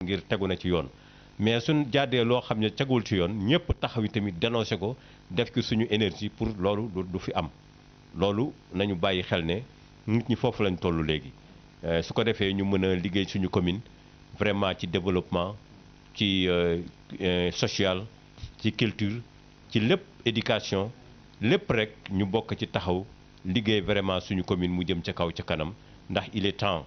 ngir tegu na ci yoon mais suñ jàddee loo xam ne tegul ci yoon ñëpp taxaw yi tamit dénoncé ko def ci suñu énergie pour loolu du fi am loolu nañu bàyyi xel ne nit ñi foofu lañ toll léegi su ko defee ñu mën a liggéey suñu commune vraiment ci développement ci social ci culture ci lépp éducation lépp rek ñu bokk ci taxaw liggéey vraiment suñu commune mu jëm ca kaw ca kanam ndax il est temps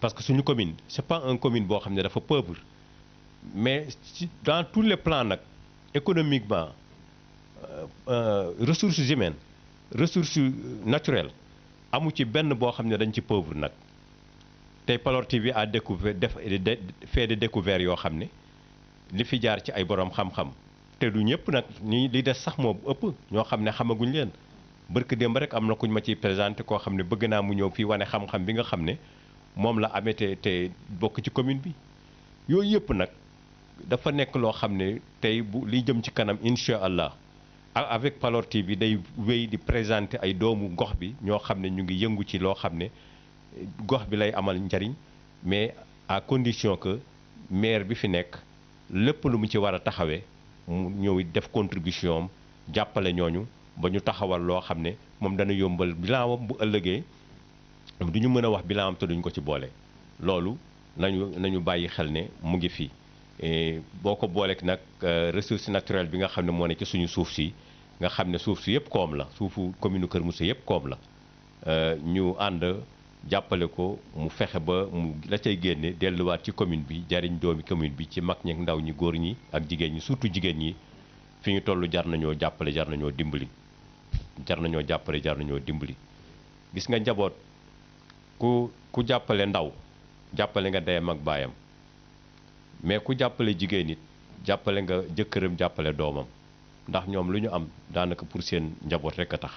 parce que suñu commune c'est pas un commune boo xam ne dafa pauvre mais dans tous les plans nag économiquement ressources humaines ressources naturelles amu ci benn boo xam ne dañ ci pauvre nag tey Palor TV a découvert fait des découvertes yoo xam ne li fi jaar ci ay borom xam-xam te du ñëpp nag ñi li des sax moo ëpp ñoo xam ne xamaguñ leen barke démb rek am na kuñ ma ciy présenté koo xam ne bëgg naa mu ñëw fii wane xam-xam bi nga xam ne moom la amee te bokk ci commune bi yooyu yëpp nag dafa nekk loo xam ne tey bu li jëm ci kanam incha allah avec Palor TV day wéy di présenter ay doomu gox bi ñoo xam ne ñu ngi yëngu ci loo xam ne gox bi lay amal njariñ mais à condition que maire bi fi nekk lépp lu mu ci war a taxawee mu ñëw def contribution am jàppale ñooñu ba ñu taxawal loo xam ne moom dana yombal bilaawam bu ëllëgee du ñu mën a wax bilaawam te duñ ko ci boole loolu nañu bàyyi xel ne mu ngi fii boo ko booleek nag ressource naturelle bi nga xam ne moo ne ci suñu suuf si nga xam ne suuf si yëpp koom la suufu commune Kër Moussa yëpp koom la ñu ànd jàppale ko mu fexe ba mu la cay génne delluwaat ci commune bi jariñ doomi commune bi ci mag ñi ndaw ñi góor ñi ak jigéen ñi surtout jigéen ñi fi ñu toll jar nañoo jàppale jar nañoo dimbali jar nañoo dimbali gis nga njaboot ku jàppale ndaw jàppale nga ndeyam ak baayam mais ku jàppale jigéen nit jàppale nga jëkkëram jàppale doomam ndax ñoom lu ñu am daanaka pour seen njaboot rek a tax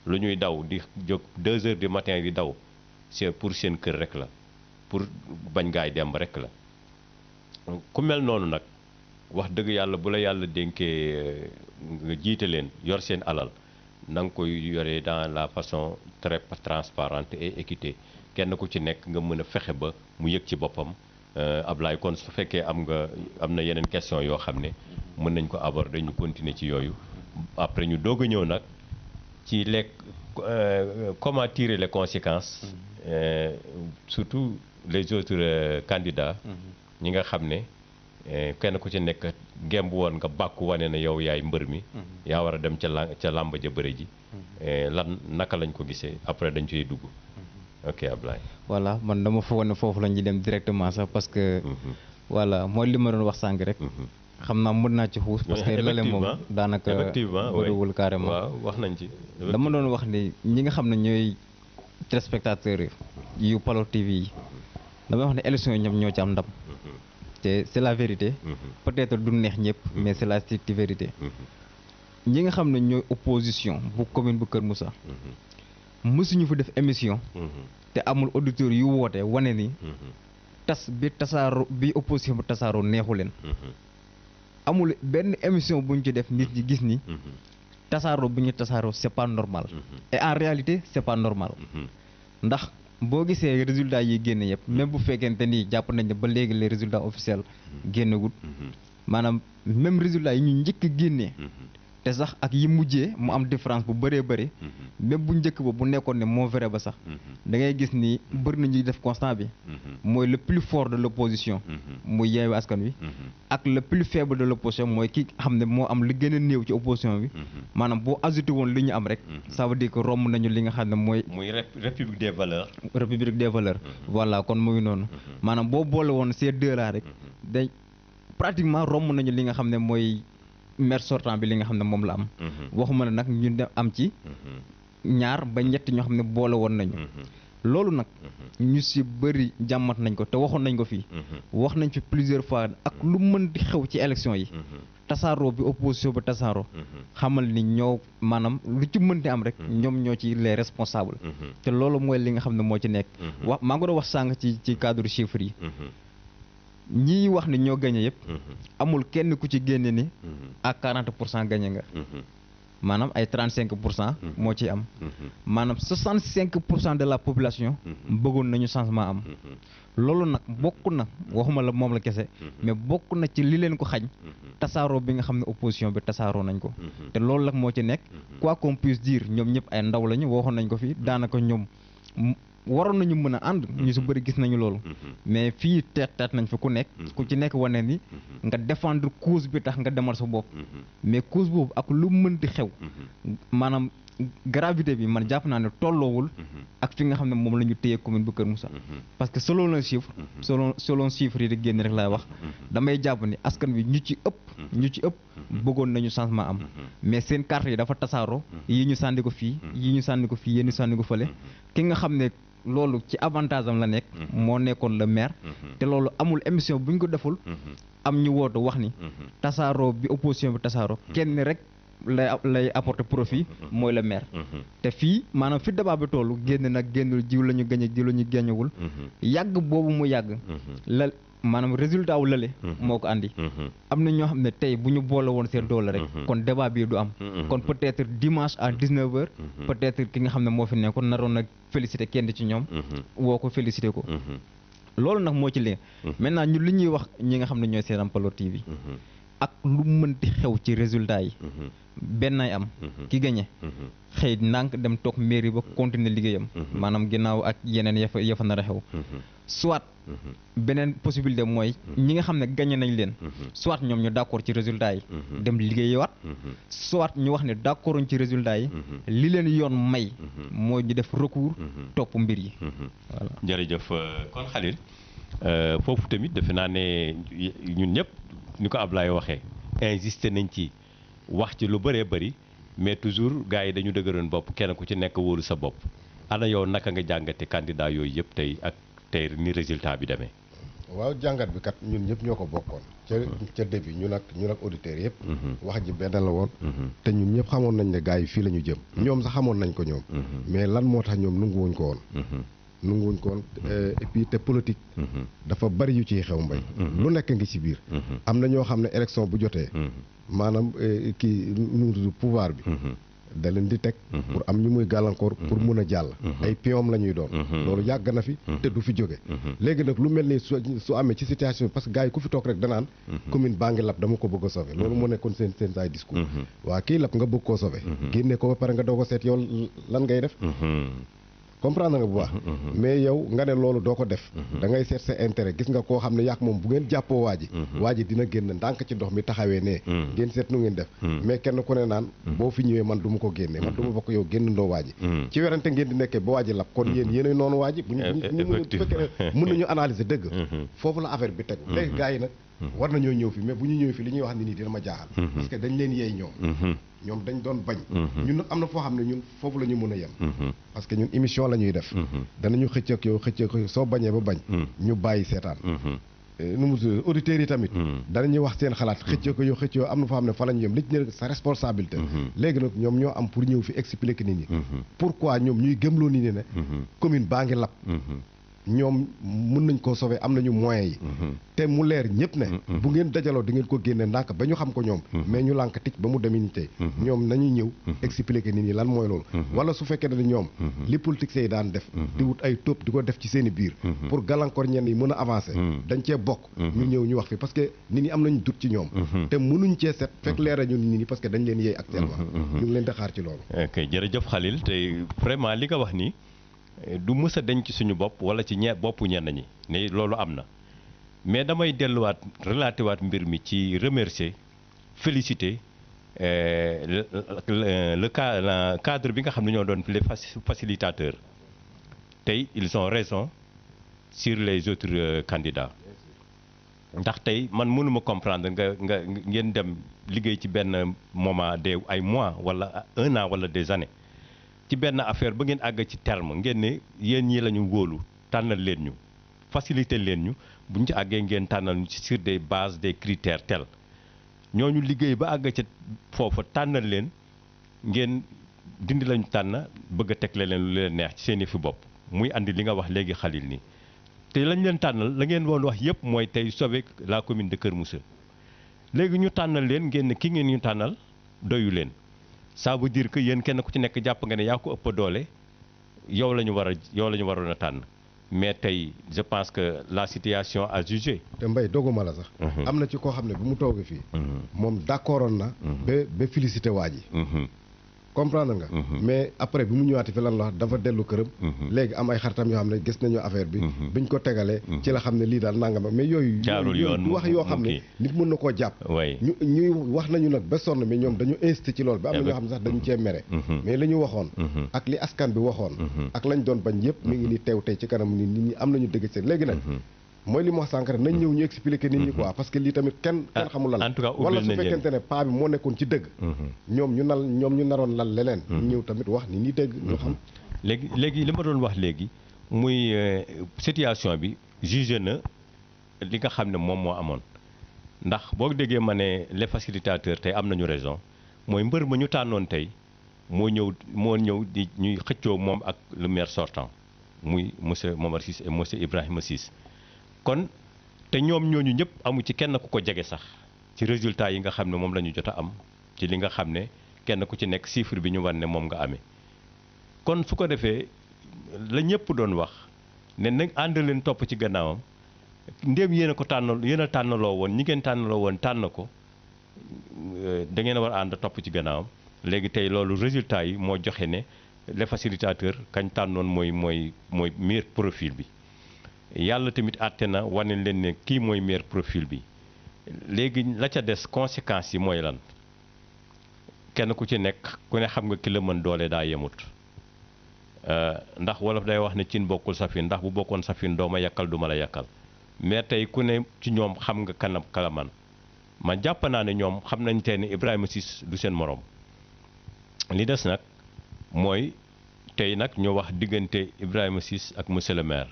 lu ñuy daw di jóg 2 heures du matin di daw c'est pour seen kër rek la pour bañ gaay demb rek la ku mel noonu nag wax dëgg yàlla bu la yàlla dénkee nga jiite leen yor seen alal na nga koy yore dans la façon très transparente et équité kenn ku ci nekk nga mën a fexe ba mu yëg ci boppam Ablaye kon su fekkee am na yeneen question yoo xam ne mën nañ ko aborder ñu continuer ci yooyu après ñu doog a ñëw nag ci comment tirer les conséquences surtout les autres candidats ñi nga xam ne kenn ku ci nekk gemb woon nga bàkku wane na yow yaay mbër mi yaa war a dem ca làmb ja bëre ji lan naka lañ ko gisee après dañ ciy dugg ok Ablaye voilà man dama foogoon ne foofu la ñuy dem directement sax parce que voilà mooy li ma doon wax sànq rek xam naa mën naa ci xuus parce que lale moom daanaka bëriwul carrément waaw wax nañ ci dama doon wax ni ñi nga xam ne ñooy téléspectateurs yu Palor TV yi damay wax ne élection yi ñoom ñoo ci am ndam te c'est la vérité peut-être du neex ñëpp mais c'est la stricte vérité ñi nga xam ne ñooy opposition bu commune bu Kër Moussa mësuñu fa def émission te amul auditeur yu woote wane ni bi opposition bu tasaaroo neexu leen amul benn émission bu ñu ci def nit ñi gis ni tasaaroo bu ñu tasaaroo c'est pas normal et en réalité c'est pas normal ndax boo gisee résultats yi génne yëpp même bu fekkente ni jàpp nañ ne ba léegi les résultats officiels génnagul maanaam même résultats yi ñu njëkk a génnee te sax ak yi mujjee mu am différence bu bëree bëri même bu njëkk ba bu nekkoon ne moo vrai ba sax da ngay gis ni bëri na ñuy def constat bi mooy le plus fort de l'opposition muy Yewwi Askan Wi ak le plus faible de l'opposition mooy ki xam ne moo am li gën a néew ci opposition bi maanaam boo ajouté woon li ñu am rek ça veut dire que romb nañu li nga xam ne mooy république des valeurs voilà kon muy noonu maanaam boo boole woon ces deux là rek day pratiquement romb nañu li nga xam ne mooy maire sortant bi li nga xam ne moom la am waxuma ne nag ñu am ci ñaar ba ñett ñoo xam ne boole woon nañu loolu nag ñu si bëri jàmmat nañ ko te waxoon nañ ko fii wax nañ fi plusieurs fois ak lu mën di xew ci élection yi tasaaroo bi opposition ba tasaaroo xamal ni ñoo maanaam lu ci mën di am rek ñoom ñoo ci les responsables te loolu mooy li nga xam ne moo ci nekk wax maa ngi doon wax sànq ci cadre chiffres yi ñii wax ni ñoo gagné yëpp amul kenn ku ci génne ni à 40% gagné nga maanaam ay 35% moo ci am maanaam 65% de la population bëggoon nañu changement am loolu nag bokk na waxuma la moom la kese mais bokk na ci li leen ko xañ tasaaroo bi nga xam ne opposition bi tasaaroo nañ ko te loolu nag moo ci nekk quoi qu'on puisse dire ñoom ñëpp ay ndaw lañu waxoon nañ ko fii daanaka ñoom waroon nañu mën a ànd ñu su bëri gis nañu loolu mais fii teet nañ fa ku nekk ku ci nekk wane ni nga défendre cause bi tax nga demal sa bopp mais cause boobu ak lu mënti xew maanaam gravité bi man jàpp naa ne tolloowul ak fi nga xam ne moom la ñu téye commune bu Kër Moussa parce que selon le chiffre selon chiffre yi di génn rek laay wax damay jàpp ni askan wi ñu ci ëpp bëggoon nañu changement am mais seen carte yi dafa tasaaroo yi ñu sànni ko fii yi ñu sànni ko fii yéen ñu sànni ko fële ki nga xam ne loolu ci avantage am la nekk moo nekkoon le maire te loolu amul émission bu ñu ko deful am ñu woote wax ni tasaaroo bi opposition bi tasaaroo kenn rek lay apporter profit mooy le maire te fii maanaam fi débat bi tollu génn nag génnul jiw la ñu gañe jiw la ñu gañewul yàgg boobu mu yàgg la maanaam résultat wu lële moo ko andi am na ñoo xam ne tey bu ñu boole woon seen doole rek kon débat bii du am kon peut-être dimanche à 19h peut-être ki nga xam ne moo fi nekkoon naroon na féliciter kenn ci ñoom woo ko féliciter ko loolu nag moo ci lee maintenant ñun li ñuy wax ñi nga xam ne ñooy seetaan Paloor TV ak lu mënti xew ci résultat yi benn ay am ki gagné xëy ndànk dem toog mairie ba continuer liggéeyam maanaam ginnaaw ak yeneen ya fa nar a xew soit beneen possibilité mooy ñi nga xam ne gagné nañ leen soit ñoom ñu d'accord ci résultat yi dem liggéeyaat soit ñu wax ne d'accorduñ ci résultat yi li leen yoon may mooy ñu def recours topp mbir yi voilà. jërëjëf kon Khalil foofu tamit defe naa ne ñun ñëpp ni ko Ablaye waxee insisté nañ ci wax ci lu bëree bëri mais toujours gars yi dañu dëgëroon bopp kenn ku ci nekk wóolu sa bopp ana yow naka nga jàngate candidat yooyu yëpp tey ak tey ni résultat bi demee. waaw jàngat bi kat ñun ñëpp ñoo ko bokkoon ca début ñun ak auditeurs yëpp wax ji benn la woon te ñun ñëpp xamoon nañ ne gars yi fii la ñu jëm ñoom sax xamoon nañ ko ñoom mais lan moo tax ñoom nanguwuñ ko woon nanguwuñ ko woon et puis te politique dafa bari yu ciy xew mbay lu nekk ngi ci biir am na ñoo xam ne élection bu jotee maanaam kii nu tudd pouvoir bi da leen di teg pour am ñu muy gàllankoor pour mun a jàll ay pion la ñuy doon loolu yàgg na fi te du fi jóge léegi nag lu mel ni su amee ci situation parce que gars yi ku fi toog rek danaan commune baa ngi lab dama ko bëgg a sauver loolu moo nekkoon seen ay discours waa kii lab nga bëgg koo sauver génne ko ba pare nga doog a seet yow lan ngay def comprendre nga bu baax mais yow nga ne loolu doo ko def da ngay seet sa intérêt gis nga koo xam ne yàq moom bu ngeen jàppoo waa ji dina génn ndànk ci ndox mi taxawee ne ngeen seet nu ngeen def mais kenn ku ne naan boo fi ñëwee man du ma ko génne man du ma bokk yow génn ndoo waa ji ci werante ngeen di nekkee ba waa ji lab kon yéen noonu waa ji bu fekkee mën nañu analyser dëgg foofu la affaire bi tegu léegi gars yi nag war nañoo ñëw fi mais bu ñu ñëwee fi li ñuy wax ni nii dina ma jaaxal parce que dañ leen yeey ñoom dañ doon bañ ñun nag am na foo xam ne ñun foofu la ñu mën a yem parce que ñun émission la ñuy def danañu xëcc ak yow soo bañee ba bañ ñu bàyyi seetaan nu mu tudd auditeurs yi tamit danañuy wax seen xalaat xëccoo ko yow xëccoo am na foo xam ne fa la ñu yem li ci ne sa responsabilité léegi nag ñoom ñoo am pour ñëw fi expliquer nit ñi pourquoi ñoom ñuy gëmloo nit ñi ne commune baa ngi lab ñoom mën nañ koo sauver am nañu moyens yi te mu leer ñëpp ne bu ngeen dajaloo di ngeen ko génne ndànk ba ñu xam ko ñoom mais ñu lànk tic ba mu demee ni tey ñoom nañuy ñëw expliquer nit ñi lan mooy loolu wala su fekkee ne ñoom li politiciens yi daan def di wut ay tóob di ko def ci seen i biir pour gàllankoor ñenn yi mën a avancer dañ cee bokk ñu ñëw ñu wax fi parce que nit ñi am nañu dut ci ñoom te mënuñ cee set fekk leera ñu nit ñi parce que dañ leen yeey actuellement ñu ngi leen di xaar ci loolu ok jërëjëf Khalil te vraiment li nga wax nii du mës a denc ci suñu bopp wala ci boppu ñenn ñi ne loolu am na mais damay delluwaat relaté waat mbir mi ci remercier féliciter le cadre bi nga xam ne ñoo doon les facilitateurs tey ils ont raison sur les autres candidats ndax tey man mënuma comprendre nga ngeen dem liggéey ci benn moment des ay mois wala 1 an wala des années ci benn affaire ba ngeen àgg ci terme ngeen ne yéen ñii la ñu wóolu tànnal leen ñu faciliter leen ñu bu ñu ci àggee ngeen tànnal ñu ci sur des bases des critères tels ñooñu liggéey ba àgg ca foofa tànnal leen ngeen dindi lañu tànn bëgg a tegle leen lu leen neex ci seen i fi bopp muy andi li nga wax léegi Khalil nii te lañ leen tànnal la ngeen woon wax yépp mooy tey sauver la commune de Kër Moussa léegi ñu tànnal leen ngeen ne ki ngeen ñu tànnal doyu leen ça veut dire que yéen kenn ku ci nekk jàpp nga ne yaa ko ëpp doole yow la ñu waroon a tànn mais tey je pense que la situation a jugé. te Mbaye doguma la sax. am na ci koo xam ne bu mu toogee fii. moom d'accordoon na. ba félicité waa ji. comprendre nga. mais après bi mu ñëwaatee fi lan la wax dafa dellu këram. léegi am ay xaritam yoo xam ne gis nañu affaire bi. biñ ko tegalee. ci la xam ne lii daal nangam mais yooyu. jaarul yoon du wax yoo xam ne nit mën na koo jàpp. ñuy wax nañu nag ba sonn mais ñoom dañu insisté ci loolu. ba am na ñoo xam ne sax dañu cee mere. mais li ñu waxoon. ak li askan bi waxoon. ak lañ doon bañ yëpp mi ngi ni teew tey ci kanam nit ñi am nañu dëgg seen léegi nag. mooy li mu wax sànq rek nañ ñëw ñu expliquer nit ñi quoi parce que lii tamit kenn xamul lan en tout cas wala su fekkente ne paa bi moo nekkoon ci dëgg ñoom ñu naroon lal leneen ñu ñëw tamit wax ni ñi dëgg ñu xam léegi li ma doon wax léegi muy situation bi jugé na li nga xam ne moom moo amoon ndax boo déggee ma ne les facilitateurs tey am nañu raison mooy mbër ma ñu tànnoon tey moo ñëw di ñuy xëccoo moom ak le maire sortant muy monsieur Momar Ciss et monsieur Ibrahima Ciss kon te ñoom ñooñu ñëpp amu ci kenn ku ko jege sax ci résultat yi nga xam ne moom la ñu jot a am ci li nga xam ne kenn ku ci nekk chiffre bi ñu war ne moom nga amee kon su ko defee la ñëpp doon wax ne nag ànd leen topp ci gannaawam ndéem yéen a ko tànnaloo woon ñi ngeen tànnaloo woon tànn ko da ngeen a war a ànd topp ci gannaawam léegi tey loolu résultat yi moo joxe ne les facilitateurs kañ tànnoon mooy meilleur profil bi. yàlla tamit àtte na wane leen ne kii mooy meilleur profil bi léegi la ca des conséquences yi mooy lan kenn ku ci nekk ku ne xam nga ki la mën doole daa yemut ndax wolof day wax ne cin bokkul safin ndax bu bokkoon safin doo ma yàkkal du ma la yàkkal mais tey ku ne ci ñoom xam nga kanam kala man jàpp naa ne ñoom xam nañ tey ne Ibrahima Ciss du seen morom li des nag mooy tey nag ñu wax diggante Ibrahima Ciss ak monsieur le maire.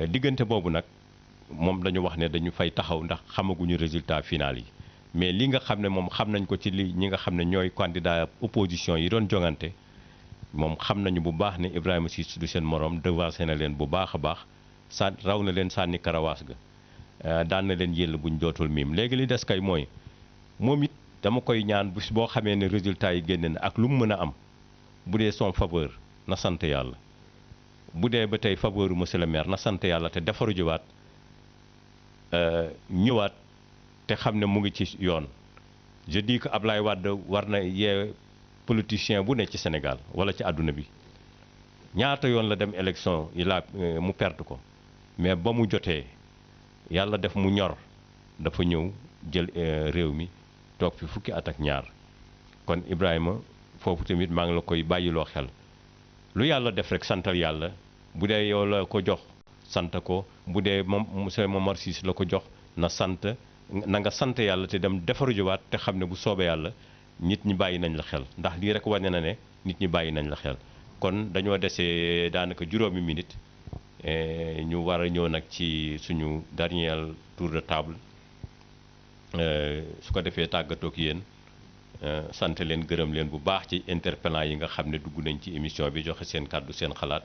diggante boobu nag moom dañu wax ne dañu fay taxaw ndax xamaguñu résultat final yi mais li nga xam ne moom xam nañ ko ci ñi nga xam ne ñooy candidat opposition yi doon jongante moom xam nañu bu baax ne Ibrahima Ciss du seen morom devancé na leen bu baax a baax raw na leen sànni karawaas ga daan na leen yëll buñ dootul miim léegi li des kay mooy moom it dama koy ñaan bis boo xamee ne résultat yi génne na ak lu mu mën a am bu dee son faveur na sant yàlla bu dee ba tey faveur monsieur le maire na sant yàlla te defaru jiwaat ñëwaat te xam ne mu ngi ci yoon je dis que Ablaye Wade war na yee politicien bu ne ci Sénégal wala ci àdduna bi ñaata yoon la dem élection yi mu perte ko mais ba mu jotee yàlla def mu ñor dafa ñëw jël réew mi toog fi fukki at ak ñaar kon Ibrahima foofu tamit maa ngi la koy bàyyiloo xel lu yàlla def rek santal yàlla bu dee yow la ko jox sant ko bu dee moom monsieur Momar Ciss la ko jox na nga sant yàlla te dem defaru jiwaat te xam ne bu soobee yàlla nit ñi bàyyi nañ la xel ndax lii rek wane na ne nit ñi bàyyi nañ la xel kon dañoo desee daanaka juróomi minute ñu war a ñëw nag ci suñu dernier tour de table su ko defee tàggatoo ak yéen sant leen gërëm leen bu baax ci interpellants yi nga xam ne dugg nañ ci émission bi joxe seen kàddu seen xalaat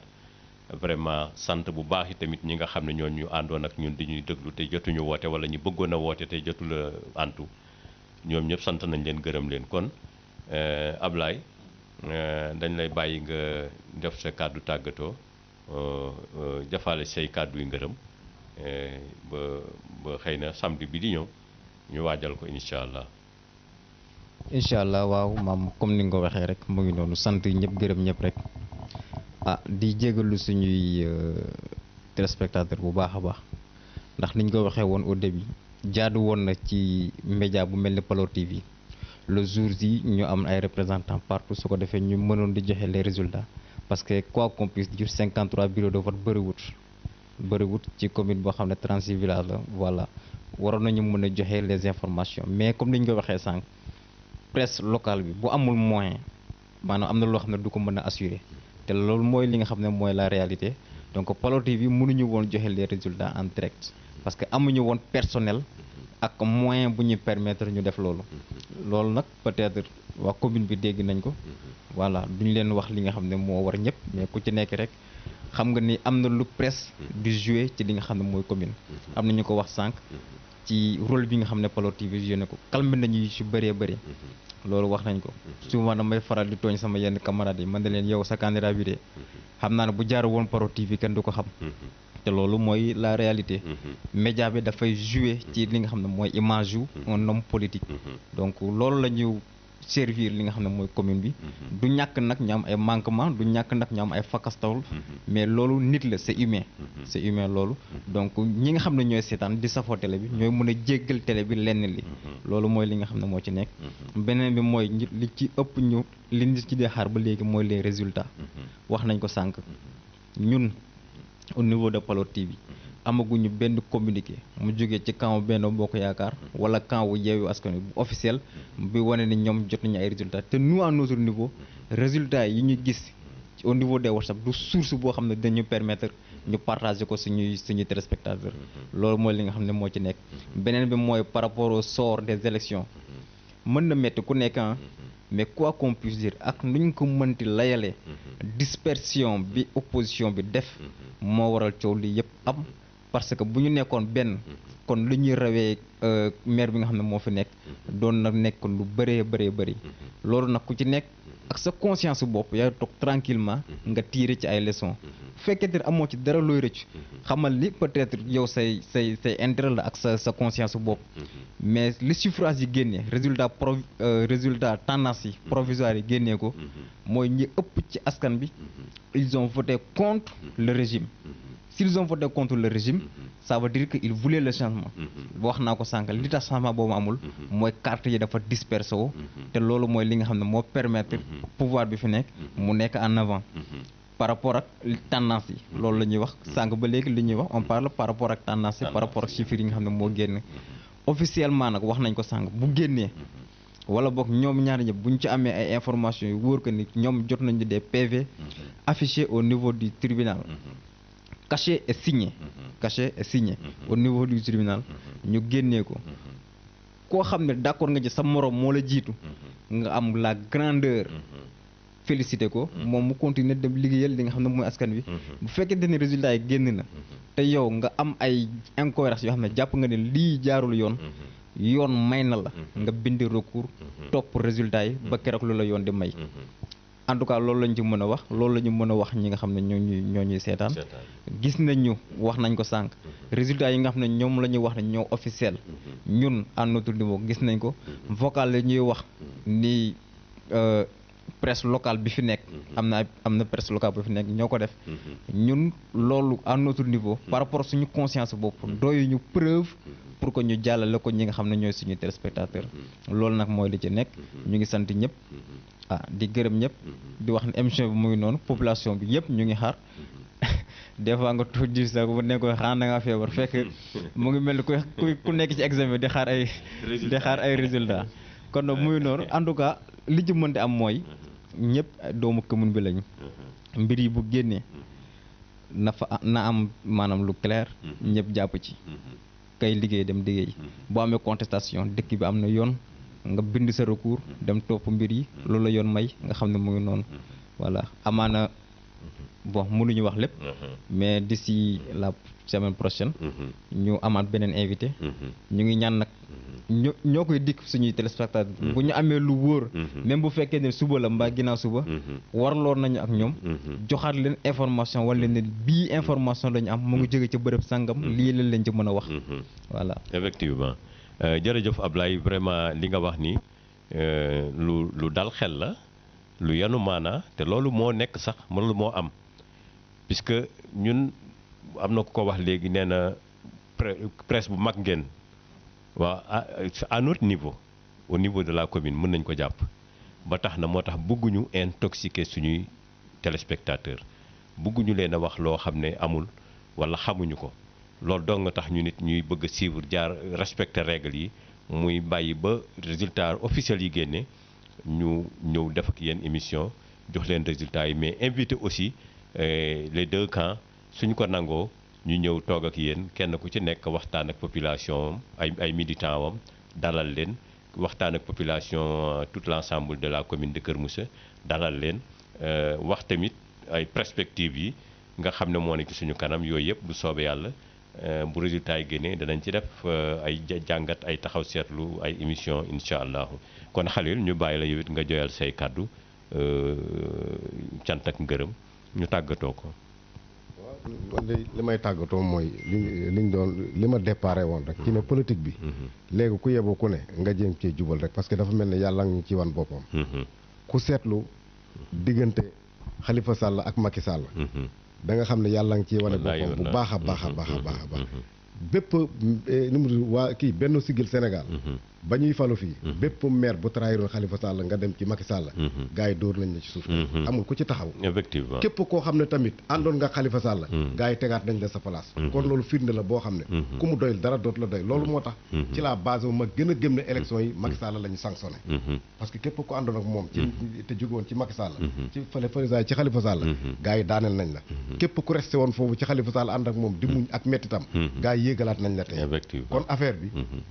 vraiment sant bu baax yi tamit ñi nga xam ne ñoo ñu àndoon ak ñun di ñuy déglu te jotuñu woote wala ñu bëggoon a woote te jotul a antu ñoom ñëpp sant nañ leen gërëm leen kon Ablaye dañ lay bàyyi nga def sa kàddu tàggatoo jafaale say kàddu yi ngërëm ba xëy na samedi bi di ñëw ñu waajal ko incha allah. incha allah waaw maam comme ni nga ko waxee rek mu ngi noonu sant ñëpp gërëm ñëpp rek di jégalu suñuy téléspectateur bu baax a baax ndax niñ ko waxee woon au début jaadu woon na ci média bu mel ni Paloor TV le jour yi ñu am ay représentants partout su ko defee ñu mënoon di joxe les résultats parce que quoi qu'on puisse dire 53 bureaux de vote bëriwut ci commune boo xam ne 36 villages la voilà waroon nañu mën a joxe les informations mais comme ni ñu ko waxee sànq. presse locale bi bu amul moyen maanaam am na loo xam ne du ko mën a assurer te loolu mooy li nga xam ne mooy la réalité donc Paloor TV mënuñu woon joxe les résultats en direct parce que amuñu woon personnel ak moyen bu ñuy permettre ñu def loolu nag peut-être waa commune bi dégg nañ ko voilà duñu leen wax li nga xam ne moo war ñëpp mais ku ci nekk rek xam nga ni am na lu presse du jouer ci li nga xam ne mooy commune am na ñu ko wax sànq ci rôle bi nga xam ne Paloor TV joué na ko calme nañu ci bëree bëri loolu wax nañ ko souvent damay faral di tooñ sama yenn camarades yi man da leen yow sa candidat bi de xam naa ne bu jaar woon Paro TV kenn du ko xam te loolu mooy la réalité média bi dafay jouer ci li nga xam ne mooy image yu un homme politique donc loolu la ñu servir li nga xam ne mooy commune bi du ñàkk nag ñu am ay manquement du ñàkk nag ñu am ay fakastawul mais loolu nit la c'est humain loolu donc ñi nga xam ne ñooy seetaan di safoo télé bi ñooy mën a jéggal télé bi lenn li loolu mooy li nga xam ne moo ci nekk beneen bi mooy li ci ëpp ñu li nit ci dee xaar ba léegi mooy les résultats wax nañ ko sànq ñun au niveau de Palo TV amaguñu benn communiqué mu jógee ci camp Benno Bokk Yaakaar wala camp wu Yewwi Askan Wi bu officiel bi wane ni ñoom jot nañu ay résultats te nous à notre niveau résultats yi ñu gis au niveau des WhatsApp du source boo xam ne dañu permettre ñu partager ko suñuy téléspectateurs loolu mooy li nga xam ne moo ci nekk beneen bi mooy par rapport au sort des élections mën na métti ku nekk mais quoi qu'on puisse dire ak nuñ ko mënti layalee dispersion bi opposition bi def moo waral coow li yëpp am parce que bu ñu nekkoon benn kon lu ñuy rawee maire bi nga xam ne moo fi nekk doon na nekk lu bëree bëri loolu nag ku ci nekk ak sa conscience bopp yaay toog tranquillement nga tirer ci ay leçons bu fekkente ne amoo ci dara looy rëcc xamal ni peut-être yow say intérêt la ak sa conscience bopp mais li suffrage yi génnee résultat tendance yi provisoire yi génnee ko mooy ñi ëpp ci askan bi ils ont voté contre le régime s'ils ont voté contre le régime ça veut dire que ils voulaient le changement wax naa ko sànq li tax changement boobu amul mooy carte yi dafa dispersé wu te loolu mooy li nga xam ne moo permettre pouvoir bi fi nekk mu nekk en avant par rapport ak tendance yi loolu la ñuy wax sànq ba léegi li ñuy wax on parle par rapport ak tendance yi par rapport ak chiffres yi nga xam ne moo génn officiellement nag wax nañ ko sànq bu génnee wala boog ñoom ñaari ñëpp bu ñu ci amee ay informations yu wóor que ni ñoom jot nañu des PV affichés au niveau du tribunal caché et signé au niveau du tribunal ñu génnee ko koo xam ne d'accord nga ci sa moroom moo la jiitu nga am la grandeur félicité ko moom mu continuer dem liggéeyal li nga xam ne mooy askan wi bu fekkente ne résultat yi génn na te yow nga am ay incohérence yoo xam ne jàpp nga ne lii jaarul yoon may na la nga bind recours topp résultat yi ba keroog lu la yoon di may en tout cas loolu lañ ci mën a wax loolu la ñu mën a wax ñi nga xam ne ñoo ñuy seetaan gis nañu wax nañ ko sànq résultats yi nga xam ne ñoom la ñuy wax ne ñoo officiel ñun à notre niveau gis nañ ko vocal la ñuy wax ni presse locale bi fi nekk am na presse locale bi fi nekk ñoo ko def ñun loolu à notre niveau par rapport suñu conscience bopp doyu ñu preuve pour que ñu jàllale ko ñi nga xam ne ñooy suñu téléspectateur loolu nag mooy li ci nekk ñu ngi sant ñëpp di gërëm ñëpp di wax ne émission bi muy noonu population bi yëpp ñu ngi xaar des fois nga tuuti di sax bu nekkoon xanaa da ngaa feebar fekk mu ngi mel ni ku nekk ci examen di xaar ay résultats kon nag muy noonu en tout cas li ci mën di am mooy ñëpp doomu commune bi lañu mbir yi bu génnee na am maanaam lu clair ñëpp jàpp ci kay liggéey dem liggéey boo amee contestation dëkk bi am na yoon nga bind sa recours dem topp mbir yi loolu la yoon may nga xam ne mu ngi noonu voilà amaana bon mënuñu wax lépp mais d'ici la semaine prochaine ñu amaat beneen invité ñu ngi ñaan nag ñoo koy dikk suñuy téléspectateurs bu ñu amee lu wóor même bu fekkee ne suba la mbaa ginnaaw suba warloon nañu ak ñoom joxaat leen information wala leen bii information la ñu am mu ngi jóge ci bërëb sangam lii leen leen ci mën a wax voilà effectivement jërëjëf Ablaye vraiment li nga wax ni lu dal xel la lu yanu maanaa te loolu moo nekk sax loolu moo am puisque ñun am na ku ko wax léegi nee na presse bu mag ngeen waaw à notre niveau au niveau de la commune mën nañ ko jàpp ba tax na moo tax bëgguñu intoxiquer suñuy téléspectateurs bëgguñu leen a wax loo xam ne amul wala xamuñu ko loolu dong nga tax ñu nit ñuy bëgg a suivre jaar respecter règles yi muy bàyyi ba résultat officiel yi génne ñu ñëw def ak yéen émission jox leen résultats yi mais invité aussi les deux camps suñu ko nangoo ñu ñëw toog ak yéen kenn ku ci nekk waxtaan ak population ay militants wam dalal leen waxtaan ak population tout l'ensemble de la commune de Kër Moussa dalal leen wax tamit ay perspectives yi nga xam ne moo nekk suñu kanam yooyu yëpp bu soobee yàlla bu résultat yi génnee danañ ci def ay jàngat ay taxaw seetlu ay émission incha allahu kon Khalil ñu bàyyi la yow it nga joyal say kàddu cant ak ngërëm ñu tàggatoo ko. waaw li may tàggatoo mooy liñ doon li ma déparé woon rek ci ne politique bi léegi ku yeboo ku ne nga jéem cee jubal rek parce que dafa mel ne yàlla ngi ci wan boppam ku seetlu diggante Khalifa Sall ak Macky Sall da nga xam ne yàlla ngi ciy wane boppam bu baax a baax a baax a baax a baax bépp waa kii benn sigil Sénégal ba ñuy falu fii bépp maire bu trahiroon Khalifa Sall nga dem ci Macky Sall gars yi dóor nañ la ci suuf amul ku ci taxaw effectivement képp koo xam ne tamit àndoon nga Khalifa Sall gars yi tegaat nañ la sa place kon loolu firnde la boo xam ne ku mu doyul dara dootu la doy loolu moo tax ci la base ma gën a gëm ne élection yi Macky Sall la ñu sanctionné parce que képp ku àndoon ak moom ci te jóge woon ci Macky Sall ci fële ci Khalifa Sall gars yi daaneel nañ la képp ku resté woon foofu ci Khalifa Sall ànd ak moom di muñ ak mettitam gars yi yéegalaat nañ la tey kon affaire bi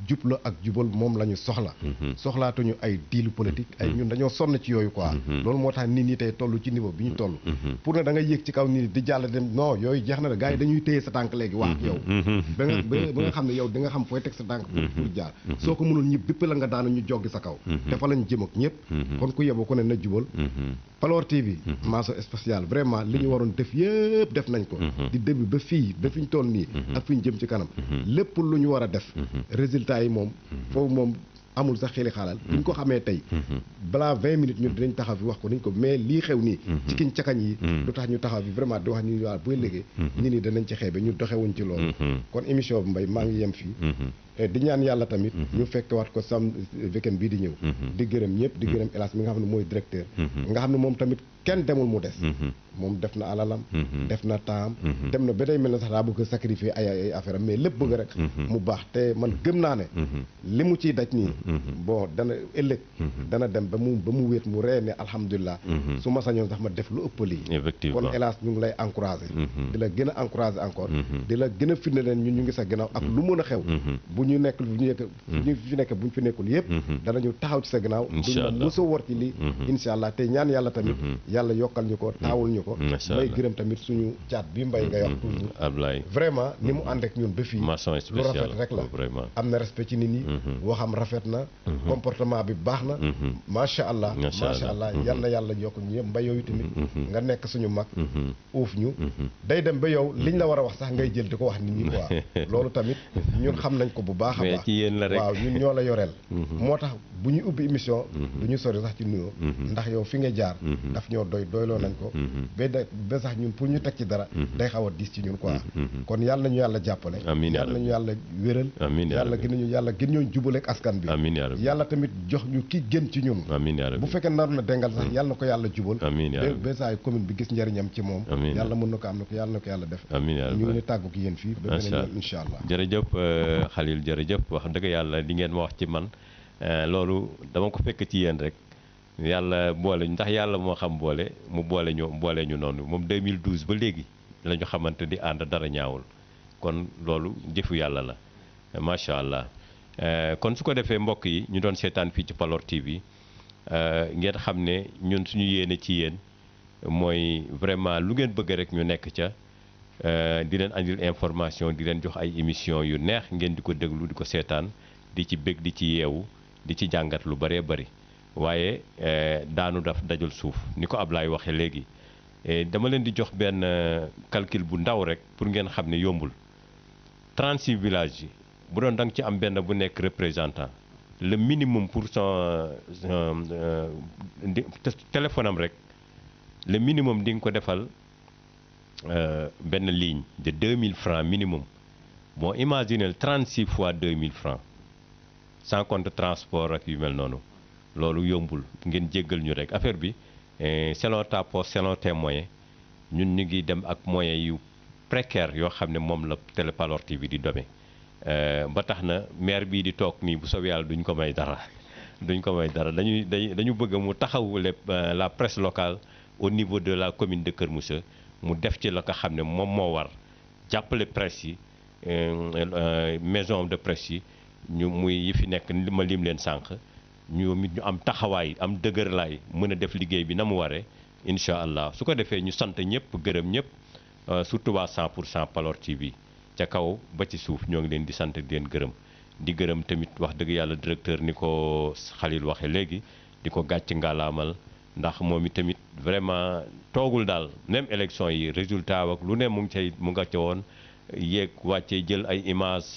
jub la ak jubal moom la ñu soxla soxlaatuñu ay diilu politique ay ñun dañoo sonn ci yooyu quoi loolu moo tax nit ñi tey toll ci niveau bi ñu toll pour ne da nga yéeg ci kaw nit ñi di jàll dem non yooyu jeex na de gars yi dañuy téye sa tànk léegi wax ak yow ba nga xam ne yow di nga xam fooy teg sa tànk pour jaar soo ko mënul ñëpp bépp la nga daanu ñu joggi sa kaw te fa lañ jëm ak ñëpp kon ku yeboo ku ne na jubal Paloor TV mention spéciale vraiment li ñu waroon def yëpp def nañ ko di début ba fii ba fi ñu toll nii ak fi ñu jëm ci kanam lépp lu ñu war a def résultat yi moom foofu moom amul sax xeli xaalal bu ñu ko xamee tey balaa 20 minutes ñun dinañ taxaw fi wax ko niñ ko mais lii xew nii ci kiñ cakañ yi lu tax ñu taxaw fi vraiment di wax ni waa booy léegi nit ñi danañ ci xeebe ñu doxewuñ ci loolu kon émission bi Mbaye maa ngi yem fii di ñaan yàlla tamit ñu fekk waat ko sam weekend bii di ñëw di gërëm ñëpp di gërëm Elas mi nga xam ne mooy directeur nga xam ne moom tamit kenn demul mu des moom def na alalam def na temps dem na ba day mel ne sax daa bëgg sacrifier ay affaire am mais lépp bëgg rek mu baax te man gëm naa ne li mu ciy daj nii bon dana ëllëg dana dem ba mu wéet mu ree ne alhamdulilah su ma sañoon sax ma def lu ëpp lii effectivement kon Elas ñu ngi lay encouragé di la gën a encouragé encore di la gën a firnde leen ñun ñu ngi sa gannaaw ak lu mën a xew bu ñu nekk bu ñu fi nekk bu ñu fi nekkul yëpp danañu taxaw ci sa gannaaw duñ ma mos a war ci lii incha allah te ñaan yàlla tamit yàlla yokkal ñu ko taawul ñu ko may gërëm tamit suñu caat bi Mbaye ngay wax toujours Ablaye vraiment ni mu ànd ak ñun ba fii lu rafet rek la am na respect ci nit ñi waxam rafet na comportement bi baax na macha allah macha allah yal na yàlla yokk ñu yëpp Mbaye yooyu tamit nga nekk suñu mag uuf ñu day dem ba yow liñ la war a wax sax ngay jël di ko wax nit ñi quoi loolu tamit ñun xam nañ ko bu baax a baax waaw ñun ñoo la yoreel moo tax bu ñuy ubbi émission du ñu sori sax ci nuyoo ndax yow fi nga jaar daf ñoo doyloo nañ ko ba sax ñun pour ñu teg ci dara day xaw a diis ci ñun quoi kon yàlla nañu yàlla jàppale yàlla nañu yàlla wéral yàlla gën ñoo jubaleek askan bi yàlla tamit jox ñu ki gën ci ñun bu fekkee naru na dengal sax yàlla na ko yàlla jubal ba saa commune bi gis njëriñam ci moom yàlla mën na ko am na ko yàlla na ko yàlla def ñu ngi ni tàggu ki yéen fii ba beneen yoon incha allah jërëjëf Khalil jërëjëf wax dëgg yàlla di ngeen ma wax ci man loolu dama ko fekk ci yéen rek yàlla boole ndax yàlla moo xam boole mu boole ñu noonu moom 2012 ba léegi la ñu xamante di ànd dara ñaawul kon loolu jëfu yàlla la macha allah kon su ko defee mbokk yi ñu doon seetaan fii ci Paloor TV ngeen xam ne ñun suñu yéene ci yéen mooy vraiment lu ngeen bëgg rek ñu nekk ca di leen andil information di leen jox ay émission yu neex ngeen di ko déglu di ko seetaan di ci bég di ci yeewu di ci jàngat lu bëree bëri waaye daanu daf dajul suuf ni ko Ablaye waxee léegi dama leen di jox benn calcul bu ndaw rek pour ngeen xam ne yombul 36 villages yi bu doon da nga ci am benn bu nekk représentant le minimum pour son téléphone am rek le minimum di nga ko defal benn ligne de 2000 francs minimum bon imaginez 36 fois 2000 francs sans compte transport ak yu mel noonu loolu yombul ngeen jéggal ñu rek affaire bi selon ta poche selon tes moyens ñun ñu ngi dem ak moyens yu précaire yoo xam ne moom la Télé Paloor TV di dome ba tax na maire bii di toog nii bu soobee yàlla duñ ko may dara dañu bëgg mu taxawu la presse locale au niveau de la commune de Kër Moussa mu def ci la ko xam ne moom moo war jàppale presse yi maison de presse yi ñu muy yi fi nekk ma lim leen sànq ñu am taxawaay am dëgërlaay mën a def liggéey bi na mu waree incha allah su ko defee ñu sant ñëpp gërëm ñëpp surtout waa 100% Paloor TV ca kaw ba ci suuf ñoo ngi leen di sant di leen gërëm di gërëm tamit wax dëgg yàlla directeur ni ko Khalil waxe léegi di ko gàcc ngaalaamal ndax moom i tamit vraiment toogul daal même élection yi résultat ak lu ne mu nga ca woon yéeg wàccee jël ay image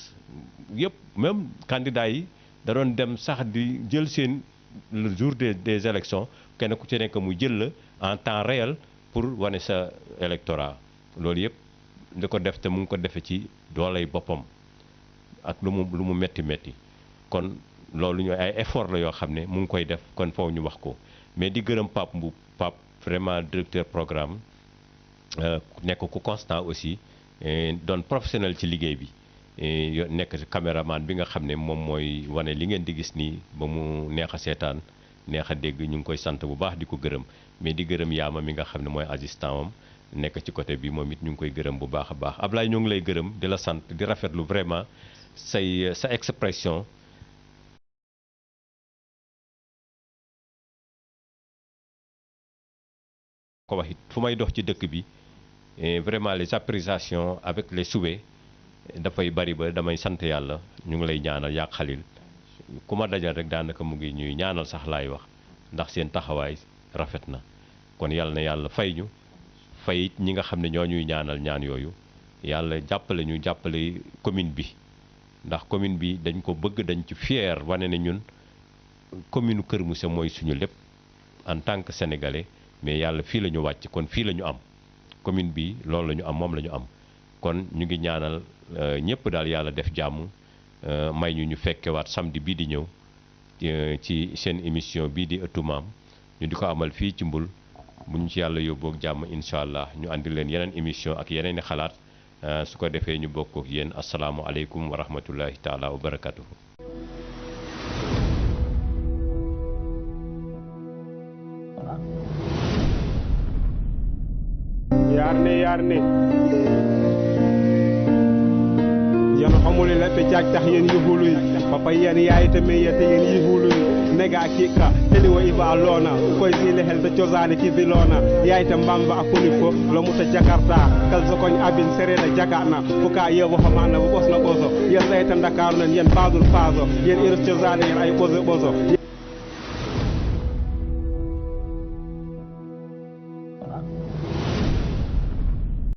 yëpp même candidat yi da doon dem sax di jël seen le jour des élections kenn ku ci nekk mu jël la en temps réel pour wane sa électorat loolu yëpp di ko def te mu ngi ko defe ci dooley boppam ak lu mu metti metti kon loolu ñooy ay effort la yoo xam ne mu ngi koy def kon foofu ñu wax ko mais di gërëm Pape Mboup Pape vraiment directeur programme nekk ku constant aussi doon professionnel ci liggéey bi nekk caméraman bi nga xam ne moom mooy wane li ngeen di gis nii ba mu neex a seetaan neex a dégg ñu ngi koy sant bu baax di ko gërëm mais di gërëm yaama mi nga xam ne mooy assistant am nekk ci côté bi moom it ñu ngi koy gërëm bu baax a baax Ablaye ñu ngi lay gërëm di la sant di rafetlu vraiment sa expression ko wax it fu may dox ci dëkk bi vraiment les appréciations avec les souhaits dafay bari ba damay sant yàlla ñu ngi lay ñaanal yaa Khalil ku ma dajal rek daanaka mu ngi ñuy ñaanal sax laay wax ndax seen taxawaay rafet na kon yàlla na yàlla fay ñu fay ñi nga xam ne ñoo ñuy ñaanal ñaan yooyu yàlla jàppale ñu jàppale commune bi ndax commune bi dañ ko bëgg dañ ci fier wane ne ñun commune Kër Moussa mooy suñu lépp en tant que sénégalais mais yàlla fii la ñu wàcc kon fii la ñu am commune bi loolu la ñu am moom la ñu am kon ñu ngi ñaanal ñëpp daal yàlla def jàmm may ñu fekkewaat samedi bii di ñëw ci seen émission bii di ëttu maam ñu di ko amal fii ci Mbul bu ñu ci yàlla yóbboog jàmm incha allah ñu andi leen yeneen émission ak yeneen i xalaat su ko defee ñu bokk ak yéen asalaamualeykum wa rahmatullahi taala wa barakatuhu. yarne yen homule leɓɓe jagtah yen yihuluy papa yen yayitame yete yen yihuluy nega kikka teni wo iba loona koye sile helde cosane kidi loona yayta mbamba akoni fo lomuta jakarta kal sokoñ abin serena jagana foka yewo homana wo ɓosno ɓoso yen ɓeyta dakaru nen yen badul paaso yen iris cosane yen ay ɓoso